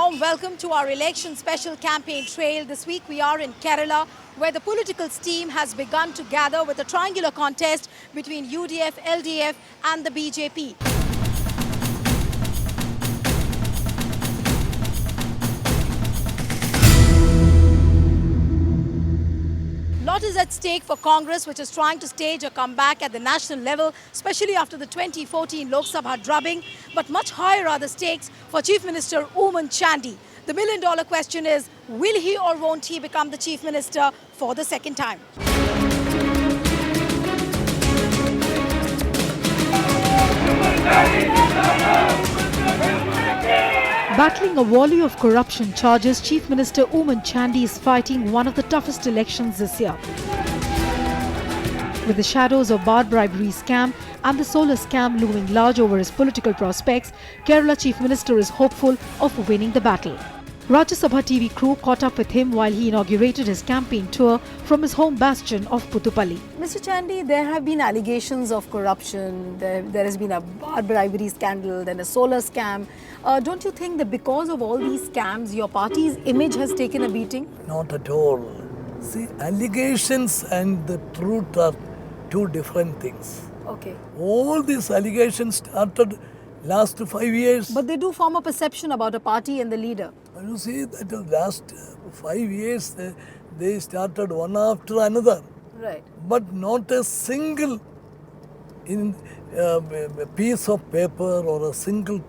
warm welcome to our election special campaign trail. This week we are in Kerala, where the political steam has begun to gather with a triangular contest between UDF, LDF and the BJP. Lot is at stake for Congress, which is trying to stage a comeback at the national level, especially after the 2014 Lok Sabha drubbing. But much higher are the stakes for Chief Minister Oommen Chandy. The million-dollar question is, will he or won't he become the Chief Minister for the second time? Battling a volley of corruption charges, Chief Minister Oommen Chandy is fighting one of the toughest elections this year. With the shadows of bar bribery scam and the solar scam looming large over his political prospects, Kerala Chief Minister is hopeful of winning the battle. Rajya Sabha TV crew caught up with him while he inaugurated his campaign tour from his home bastion of Puthupalli. Mr. Chandy, there have been allegations of corruption, there has been a bar bribery scandal, then a solar scam. Don't you think that because of all these scams, your party's image has taken a beating? Not at all. See, allegations and the truth are two different things. Okay. All these allegations started last 5 years. But they do form a perception about a party and the leader. You see that the last 5 years they started one after another. Right. But not a single piece of paper or a single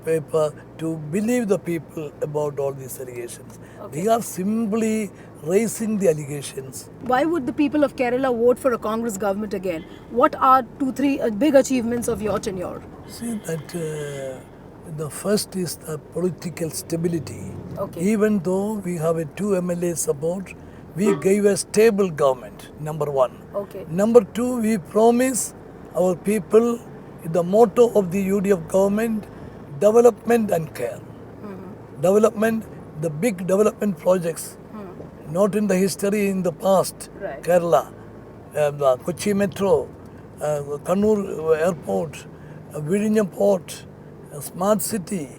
paper to believe the people about all these allegations. Okay. They are simply raising the allegations. Why would the people of Kerala vote for a Congress government again? What are 2-3 big achievements of your tenure? See that the first is the political stability. Okay. Even though we have a 2 MLA support, we gave a stable government, number one. Okay. Number two, we promise our people the motto of the UDF government, development and care. Development, the big development projects, not in the history in the past. Right. Kerala, the Kochi Metro, Kannur Airport, Vidinyam Port, Smart City,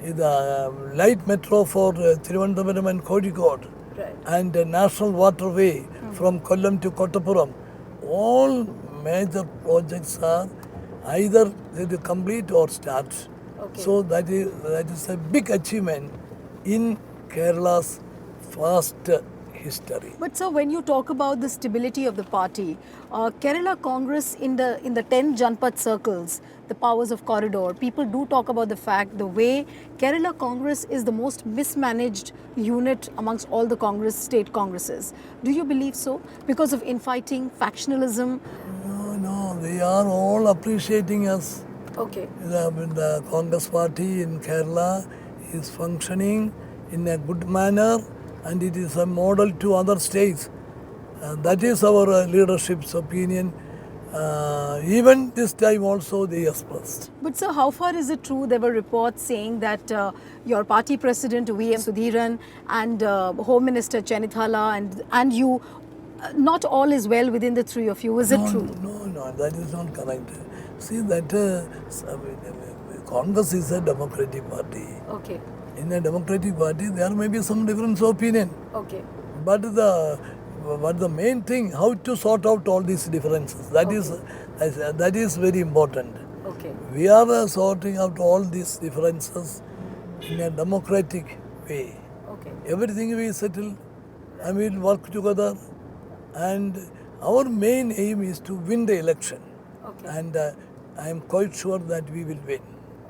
the light metro for Thiruvananthapuram and Kozhikode, Right. and the national waterway from Kollam to Kottapuram. All major projects are either they complete or start. Okay. So that is a big achievement in Kerala's past history. But sir, when you talk about the stability of the party, Kerala Congress in the 10 Janpat circles, the powers of corridor, people do talk about the fact the way Kerala Congress is the most mismanaged unit amongst all the state congresses. Do you believe so? Because of infighting, factionalism? No, they are all appreciating us. Okay. The Congress party in Kerala is functioning in a good manner, and it is a model to other states. That is our leadership's opinion. Even this time also they expressed. But sir, how far is it true? There were reports saying that your party president V.M. Sudhiran and Home Minister Chenithala and you, not all is well within the three of you. Is it true? No, that is not correct. See that Congress is a democratic party. Okay. In a democratic party, there may be some difference of opinion. Okay. But the main thing, how to sort out all these differences, that is very important. Okay. We are sorting out all these differences in a democratic way. Okay. Everything we settle and we'll work together, and our main aim is to win the election. Okay. And I am quite sure that we will win.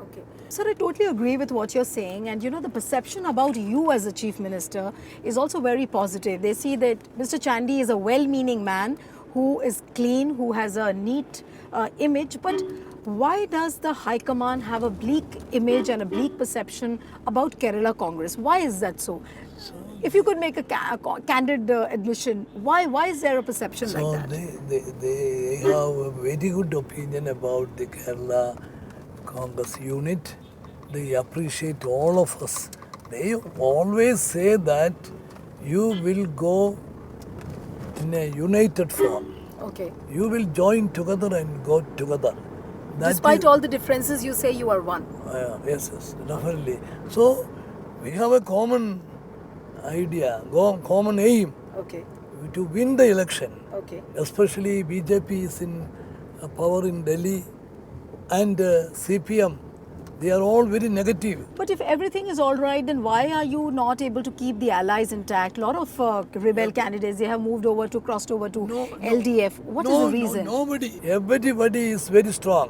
Okay. Sir, I totally agree with what you're saying, and you know the perception about you as a Chief Minister is also very positive. They see that Mr. Chandy is a well-meaning man who is clean, who has a neat image, but why does the High Command have a bleak image and a bleak perception about Kerala Congress? Why is that so? If you could make a candid admission, why is there a perception like that? They have a very good opinion about the Kerala Congress unit. They appreciate all of us. They always say that you will go in a united form. Okay. You will join together and go together. Despite all the differences, you say you are one. Yes, definitely. So we have a common idea, common aim Okay. to win the election. Okay. Especially BJP is in power in Delhi and CPM. They are all very negative. But if everything is all right, then why are you not able to keep the allies intact? A lot of rebel candidates, they have crossed over to LDF. What is the reason? Nobody. Everybody is very strong.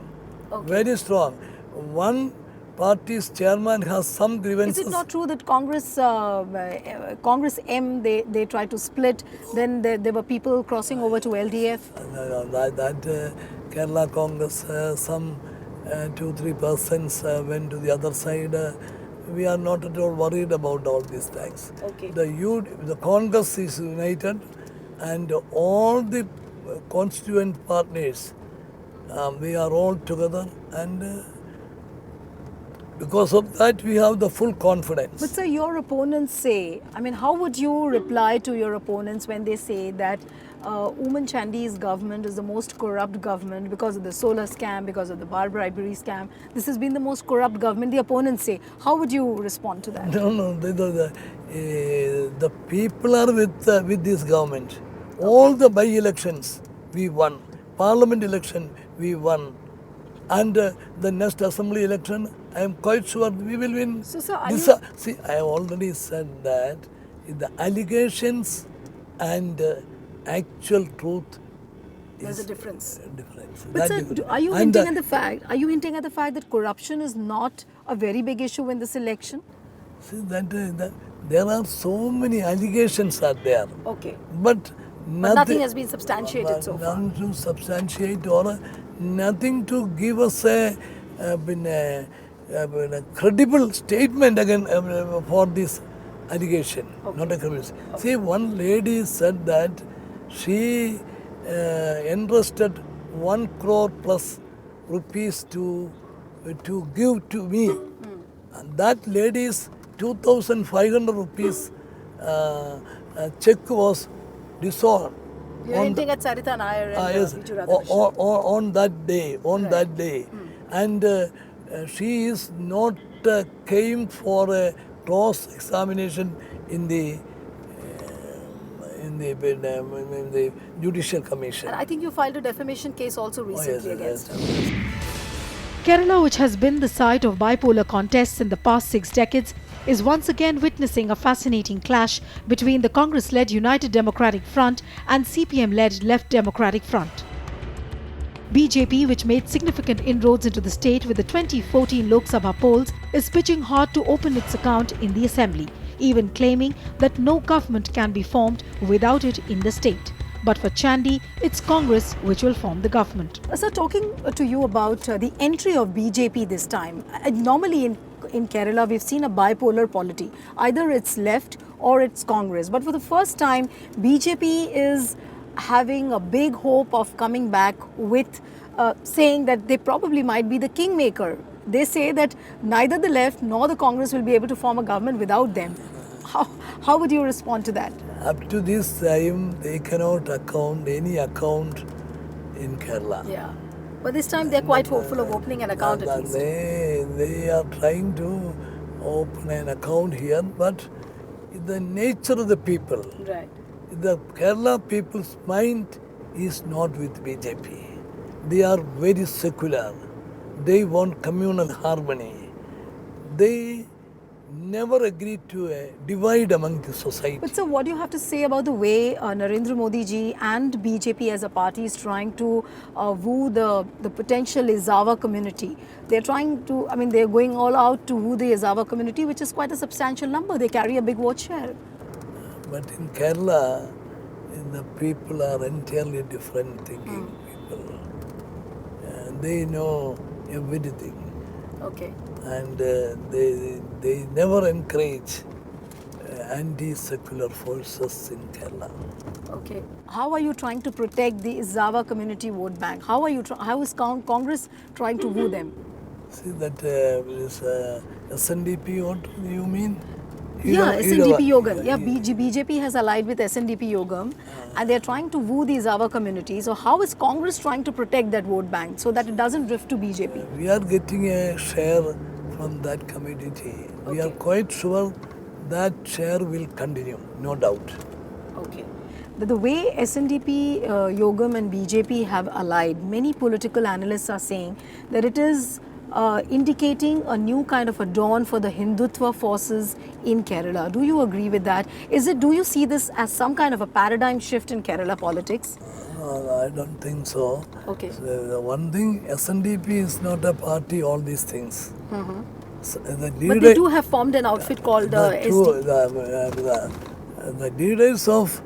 Okay. Very strong. One party's chairman has some grievances. Is it not true that Congress M, they tried to split, then there were people crossing over to LDF? That Kerala Congress, some 2-3% went to the other side. We are not at all worried about all these things. Okay. The Congress is united, and all the constituent partners, we are all together, and because of that we have the full confidence. But sir, your opponents say, I mean, how would you reply to your opponents when they say that Oommen Chandy's government is the most corrupt government because of the solar scam, because of the bar bribery scam? This has been the most corrupt government, the opponents say. How would you respond to that? No, the people are with this government. All the by-elections we won. Parliament election we won. And the next assembly election, I am quite sure we will win. So, sir, See, I have already said that the allegations and actual truth there's is a difference. But sir, are you hinting at the fact that corruption is not a very big issue in this election? See, that there are so many allegations are there. Okay. But nothing has been substantiated so far. Nothing to substantiate or nothing to give us a credible statement again for this allegation. Okay. Not a credible. See, one lady said that she entrusted 1 crore plus rupees to give to me. And that lady's 2,500 rupees check was dissolved. You're hinting at Sarita Nair and Yes, Viju Radhakrishnan. on that day. And she is not came for a cross examination in the Judicial Commission. And I think you filed a defamation case also recently against her. Kerala, which has been the site of bipolar contests in the past 6 decades, is once again witnessing a fascinating clash between the Congress-led United Democratic Front and CPM-led Left Democratic Front. BJP, which made significant inroads into the state with the 2014 Lok Sabha polls, is pitching hard to open its account in the assembly, even claiming that no government can be formed without it in the state. But for Chandy, it's Congress which will form the government. Sir, talking to you about the entry of BJP this time, normally in Kerala we've seen a bipolar polity. Either it's left or it's Congress. But for the first time, BJP is having a big hope of coming back with saying that they probably might be the kingmaker. They say that neither the left nor the Congress will be able to form a government without them. How would you respond to that? Up to this time, they cannot any account in Kerala. Yeah. But this time they're quite hopeful of opening an account at least. They are trying to open an account here, but the nature of the people, Right. the Kerala people's mind is not with BJP. They are very secular. They want communal harmony. They never agreed to a divide among the society. But sir, what do you have to say about the way Narendra Modi ji and BJP as a party is trying to woo the potential Izawa community? They're trying to, they're going all out to woo the Izawa community, which is quite a substantial number. They carry a big vote share. But in Kerala, the people are entirely different thinking people. They know everything. Okay. And they never encourage anti-secular forces in Kerala. Okay. How are you trying to protect the Izawa community vote bank? How is Congress trying to woo them? See that is SNDP, what you mean? Yeah, SNDP Yogam. Yeah, BJP has allied with SNDP Yogam and they're trying to woo these other communities. So how is Congress trying to protect that vote bank so that it doesn't drift to BJP? We are getting a share from that community. We are Okay. quite sure that share will continue, no doubt. Okay. The way SNDP, Yogam and BJP have allied, many political analysts are saying that it is indicating a new kind of a dawn for the Hindutva forces in Kerala. Do you agree with that? Do you see this as some kind of a paradigm shift in Kerala politics? I don't think so. Okay. So the one thing, SNDP is not a party, all these things. So the But they do have formed an outfit called SD. the leaders of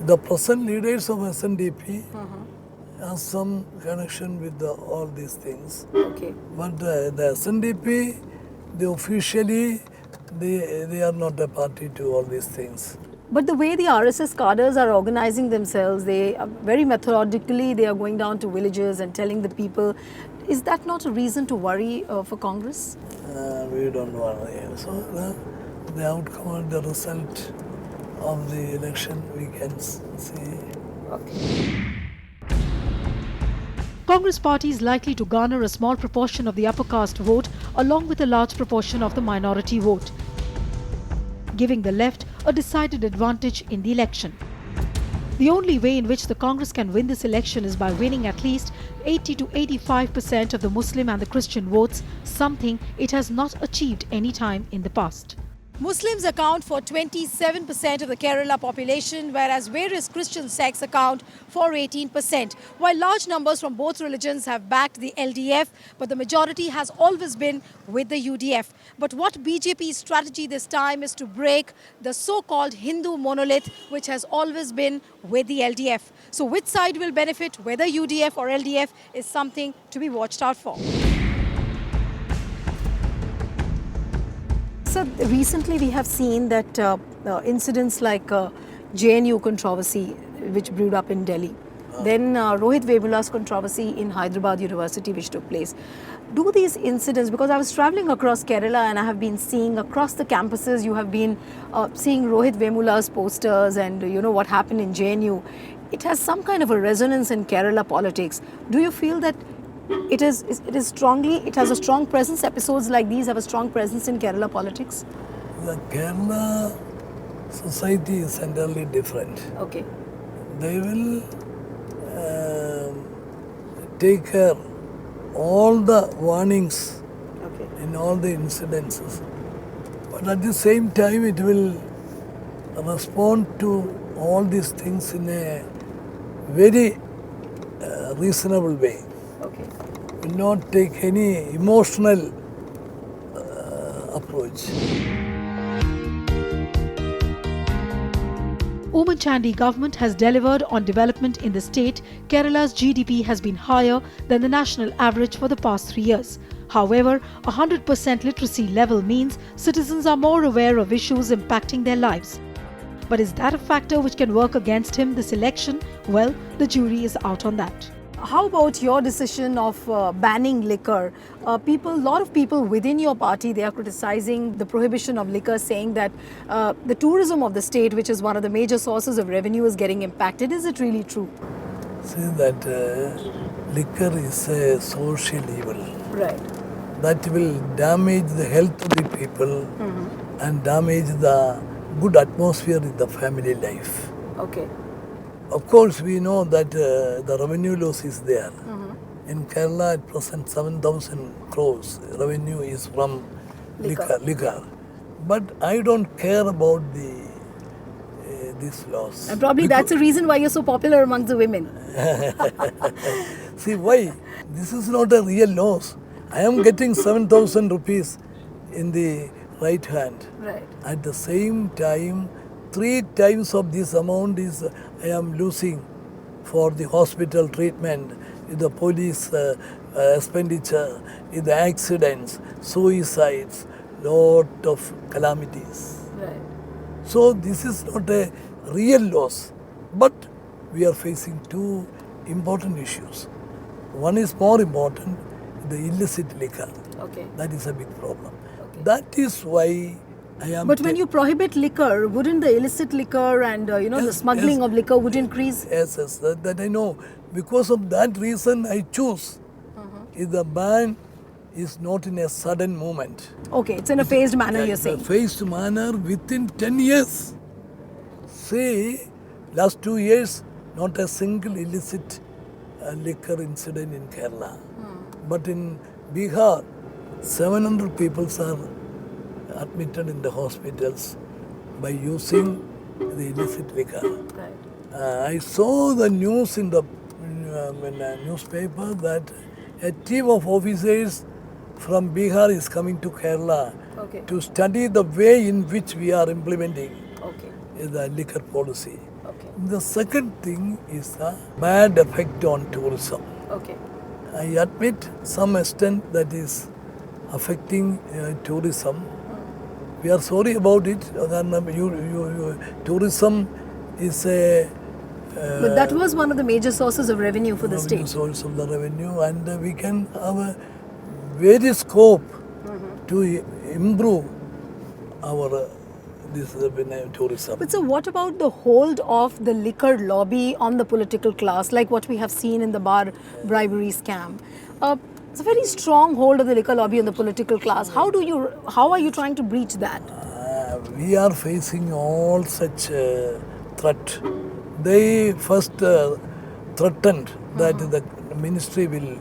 the present leaders of SNDP have some connection with all these things. Okay. But the SNDP, they are not a party to all these things. But the way the RSS cadres are organizing themselves, they are very methodically, they are going down to villages and telling the people. Is that not a reason to worry for Congress? We don't worry. So the outcome of the result of the election we can see. Okay. Congress party is likely to garner a small proportion of the upper caste vote along with a large proportion of the minority vote, giving the left a decided advantage in the election. The only way in which the Congress can win this election is by winning at least 80 to 85% of the Muslim and the Christian votes, something it has not achieved any time in the past. Muslims account for 27% of the Kerala population, whereas various Christian sects account for 18%. While large numbers from both religions have backed the LDF, but the majority has always been with the UDF. But what BJP's strategy this time is to break the so-called Hindu monolith, which has always been with the LDF. So which side will benefit, whether UDF or LDF, is something to be watched out for. So recently we have seen that incidents like JNU controversy, which brewed up in Delhi, then Rohit Vemula's controversy in Hyderabad University, which took place. Do these incidents, because I was traveling across Kerala and I have been seeing across the campuses, you have been seeing Rohit Vemula's posters and you know what happened in JNU. It has some kind of a resonance in Kerala politics. Do you feel that it has a strong presence, episodes like these have a strong presence in Kerala politics? The Kerala society is entirely different. Okay. They will take care all the warnings Okay. in all the incidences, but at the same time it will respond to all these things in a very reasonable way. Okay. Will not take any emotional approach. Oommen Chandy government has delivered on development in the state. Kerala's GDP has been higher than the national average for the past 3 years. However, 100% literacy level means citizens are more aware of issues impacting their lives. But is that a factor which can work against him this election? Well, the jury is out on that. How about your decision of banning liquor? A lot of people within your party, they are criticizing the prohibition of liquor, saying that the tourism of the state, which is one of the major sources of revenue, is getting impacted. Is it really true? See that liquor is a social evil. Right. That will damage the health of the people and damage the good atmosphere in the family life. Okay. Of course, we know that the revenue loss is there. In Kerala, at present, 7,000 crores revenue is from liquor. But I don't care about this loss. And probably that's the reason why you're so popular amongst the women. See why? This is not a real loss. I am getting 7,000 rupees in the right hand. Right. At the same time, 3 times of this amount is I am losing for the hospital treatment, the police expenditure, the accidents, suicides, lot of calamities. Right. So this is not a real loss, but we are facing 2 important issues. One is more important, the illicit liquor. Okay. That is a big problem. Okay. That is why I am But when you prohibit liquor, wouldn't the illicit liquor and the Yes, smuggling yes. of liquor would increase? Yes, that I know. Because of that reason, I choose. If the ban is not in a sudden moment. Okay, it's in a phased manner, you're In a saying. phased manner within 10 years. Say, last 2 years, not a single illicit liquor incident in Kerala. But in Bihar, 700 people are admitted in the hospitals by using the illicit liquor. Right. I saw the news in the newspaper that a team of officers from Bihar is coming to Kerala Okay. to study the way in which we are implementing Okay. the liquor policy. Okay. The second thing is the bad effect on tourism. Okay. I admit some extent that is affecting tourism. We are sorry about it. Tourism is a But that was one of the major sources of revenue for the state. source of the revenue, and we can have a very scope to improve our tourism. But so what about the hold of the liquor lobby on the political class, like what we have seen in the bar bribery scam? It's a very strong hold of the liquor lobby on the political class. How are you trying to breach that? We are facing all such threat. They first threatened that the ministry will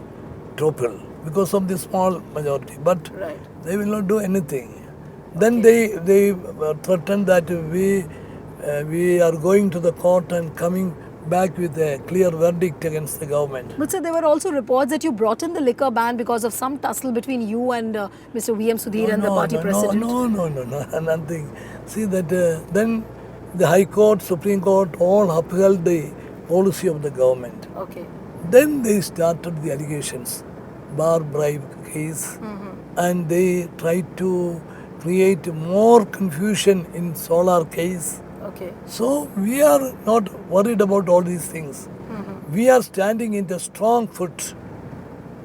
topple because of the small majority, but Right. they will not do anything. Then they threatened that we are going to the court and coming back with a clear verdict against the government. But sir, there were also reports that you brought in the liquor ban because of some tussle between you and Mr. V.M. Sudhir and the party president. No, nothing. See that then the High Court, Supreme Court all upheld the policy of the government. Okay. Then they started the allegations, bar bribe case, and they tried to create more confusion in solar case. Okay. So we are not worried about all these things. We are standing in the strong foot.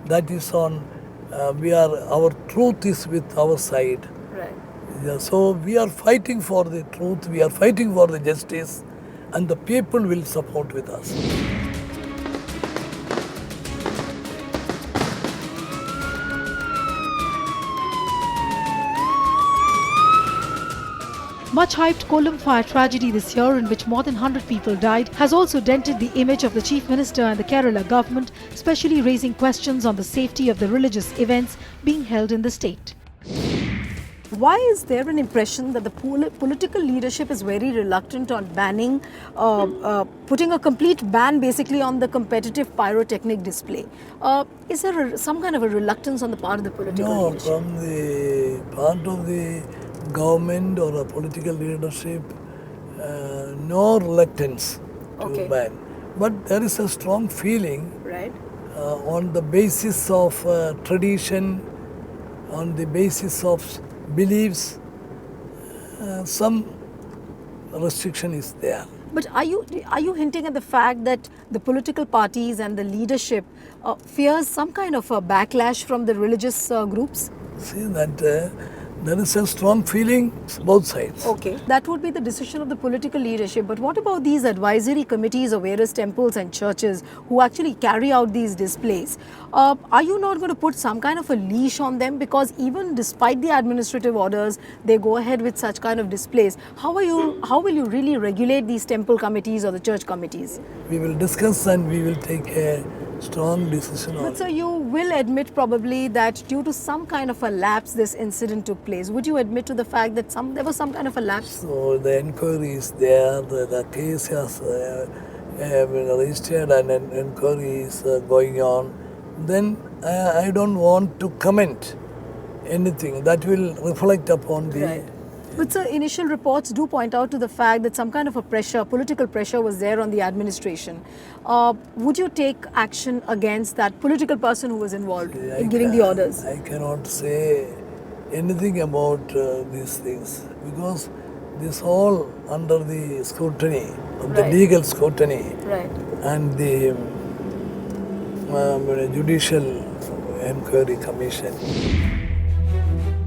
That is on. Our truth is with our side. Right. Yeah, so we are fighting for the truth. We are fighting for the justice, and the people will support with us. Much hyped Kollam fire tragedy this year, in which more than 100 people died, has also dented the image of the Chief Minister and the Kerala government, especially raising questions on the safety of the religious events being held in the state. Why is there an impression that the political leadership is very reluctant on banning, putting a complete ban basically on the competitive pyrotechnic display? Is there some kind of a reluctance on the part of the political No, leadership? from the part of the government or a political leadership, no reluctance to ban. But there is a strong feeling Right. on the basis of tradition, on the basis of beliefs, some restriction is there. But are you hinting at the fact that the political parties and the leadership fears some kind of a backlash from the religious groups? See that there is a strong feeling both sides. Okay, that would be the decision of the political leadership. But what about these advisory committees of various temples and churches who actually carry out these displays? Are you not going to put some kind of a leash on them? Because even despite the administrative orders, they go ahead with such kind of displays. How will you really regulate these temple committees or the church committees? We will discuss and we will take a strong decision on But sir, you will admit probably that due to some kind of a lapse, this incident took place. Would you admit to the fact that there was some kind of a lapse? So the inquiry is there, the case has been registered and an inquiry is going on. Then I don't want to comment anything that will reflect upon the... Right. But sir, initial reports do point out to the fact that some kind of a pressure, political pressure was there on the administration. Would you take action against that political person who was involved in giving the orders? I cannot say anything about these things because this all under the scrutiny, the Right. legal scrutiny Right. and the judicial inquiry commission.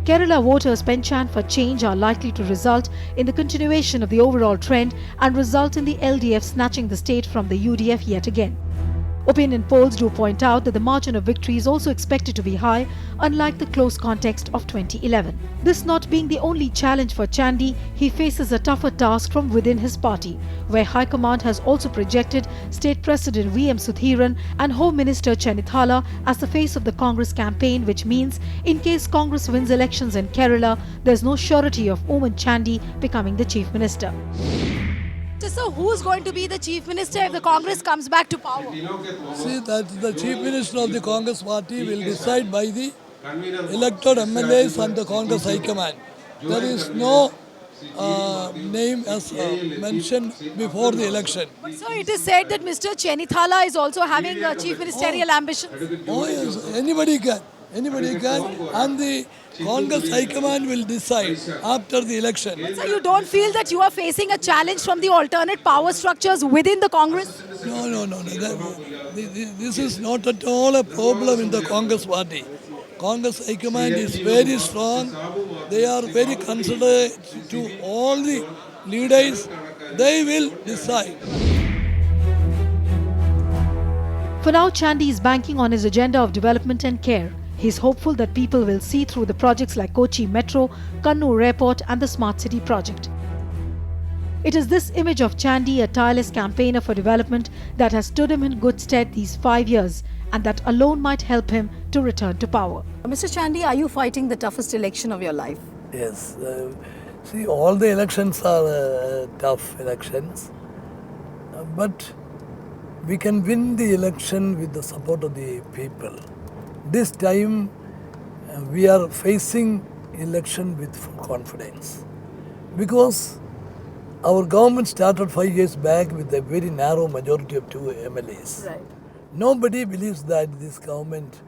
Kerala voters' penchant for change are likely to result in the continuation of the overall trend and result in the LDF snatching the state from the UDF yet again. Opinion polls do point out that the margin of victory is also expected to be high, unlike the close context of 2011. This not being the only challenge for Chandy, he faces a tougher task from within his party, where High Command has also projected State President V.M. Sudhiran and Home Minister Chanithala as the face of the Congress campaign, which means in case Congress wins elections in Kerala, there is no surety of Oommen Chandy becoming the Chief Minister. So who's going to be the Chief Minister if the Congress comes back to power? See that the Chief Minister of the Congress Party will decide by the elected MLAs and the Congress High Command. There is no name as mentioned before the election. But sir, it is said that Mr. Chanithala is also having a chief ministerial ambitions. Oh yes, anybody can, and the Congress High Command will decide after the election. So you don't feel that you are facing a challenge from the alternate power structures within the Congress? No. This is not at all a problem in the Congress Party. Congress High Command is very strong. They are very considerate to all the leaders. They will decide. For now, Chandy is banking on his agenda of development and care. He is hopeful that people will see through the projects like Kochi Metro, Kannur Airport and the Smart City project. It is this image of Chandy, a tireless campaigner for development, that has stood him in good stead these 5 years, and that alone might help him to return to power. Mr. Chandy, are you fighting the toughest election of your life? Yes. See, all the elections are tough elections. But we can win the election with the support of the people. This time we are facing election with full confidence because our government started 5 years back with a very narrow majority of 2 MLAs. Right. Nobody believes that this government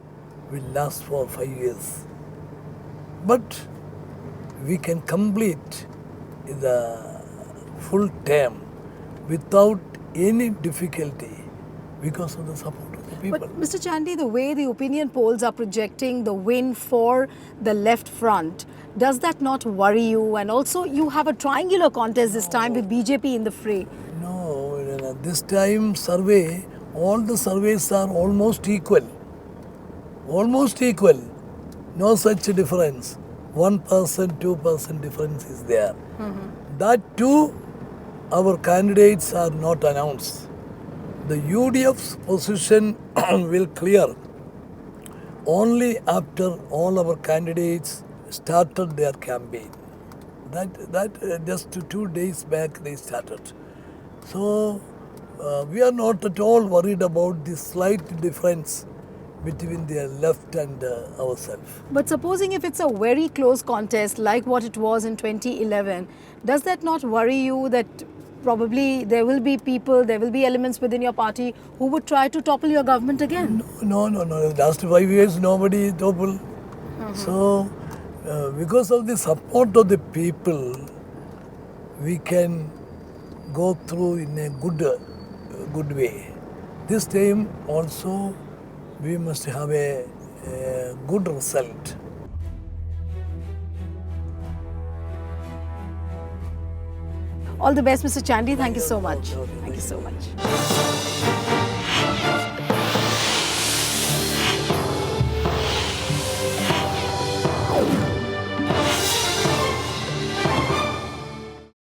will last for 5 years. But we can complete the full term without any difficulty because of the support of the people. But Mr. Chandy, the way the opinion polls are projecting the win for the left front, does that not worry you? And also you have a triangular contest this time with BJP in the fray. No, this time all the surveys are almost equal. Almost equal. No such difference. 1%, 2% difference is there. That too, our candidates are not announced. The UDF's position will clear only after all our candidates started their campaign. That just 2 days back they started. So we are not at all worried about the slight difference between the left and ourselves. But supposing if it's a very close contest like what it was in 2011, does that not worry you that probably there will be people, there will be elements within your party who would try to topple your government again? No. Last 5 years nobody toppled. So because of the support of the people, we can go through in a good way. This time also we must have a good result. All the best, Mr. Chandy. Thank you so much. Thank you so much.